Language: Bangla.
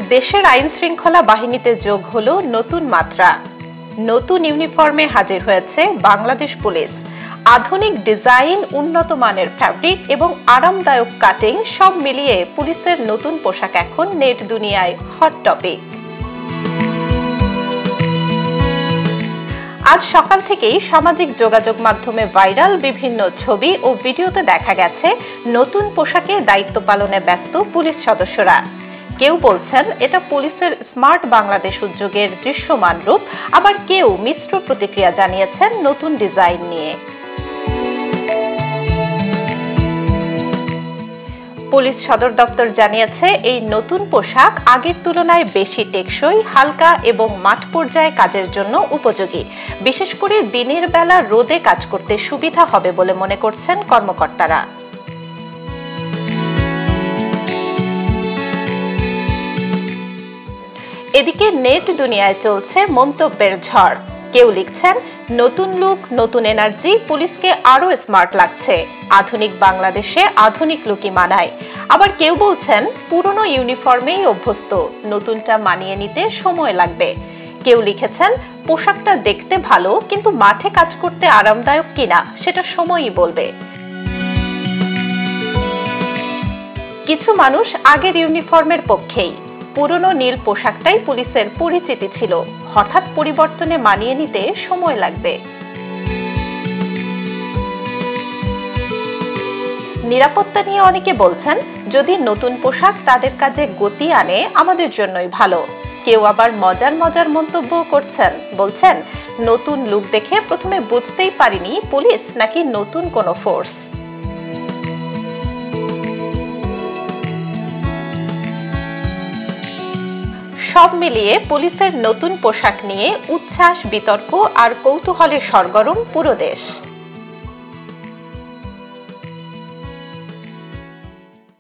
দেশের আইন শৃঙ্খলা বাহিনীতে যোগ হলো নতুন মাত্রা। নতুন ইউনিফর্মে হাজির হয়েছে বাংলাদেশ পুলিশ। আধুনিক ডিজাইন, উন্নত মানের ফ্যাব্রিক এবং আরামদায়ক কাটিং সব মিলিয়ে পুলিশের নতুন পোশাক এখন নেট দুনিয়ায় হট টপিক। আজ সকাল থেকেই সামাজিক যোগাযোগ মাধ্যমে ভাইরাল বিভিন্ন ছবি ও ভিডিওতে দেখা গেছে নতুন পোশাকে দায়িত্ব পালনে ব্যস্ত পুলিশ সদস্যরা। কেউ বলছেন এটা পুলিশের স্মার্ট বাংলাদেশ উদ্যোগের দৃশ্যমান রূপ, আবার কেউ মিশ্র প্রতিক্রিয়া জানিয়েছেন নতুন ডিজাইন নিয়ে। পুলিশ সদর দপ্তর জানিয়েছে এই নতুন পোশাক আগের তুলনায় বেশি টেকসই, হালকা এবং মাঠ পর্যায়ে কাজের জন্য উপযোগী। বিশেষ করে দিনের বেলা রোদে কাজ করতে সুবিধা হবে বলে মনে করছেন কর্মকর্তারা। এদিকে নেট দুনিয়ায় চলছে মন্তব্যের ঝড়। কেউ লিখছেন নতুন লুক, নতুন এনার্জি, পুলিশকে আরো স্মার্ট লাগছে, আধুনিক বাংলাদেশে আধুনিক লুকই মানায়। আবার কেউ বলছেন পুরনো ইউনিফর্মেই অভ্যস্ত, নতুনটা মানিয়ে নিতে সময় লাগবে। কেউ লিখেছেন পোশাকটা দেখতে ভালো, কিন্তু মাঠে কাজ করতে আরামদায়ক কিনা সেটা সময়ই বলবে। কিছু মানুষ আগের ইউনিফর্মের পক্ষেই। পুরনো নীল পোশাকটাই পুলিশের পরিচিতি ছিল, হঠাৎ পরিবর্তনে মানিয়ে নিতে সময় লাগবে। নিরাপত্তা নিয়ে অনেকে বলছেন যদি নতুন পোশাক তাদের কাজে গতি আনে আমাদের জন্যই ভালো। কেউ আবার মজার মজার মন্তব্য করছেন, বলছেন নতুন লুক দেখে প্রথমে বুঝতেই পারিনি পুলিশ নাকি নতুন কোনো ফোর্স। সব মিলিয়ে পুলিশের নতুন পোশাক নিয়ে উচ্ছ্বাস, বিতর্ক আর কৌতূহলে সরগরম পুরো দেশ।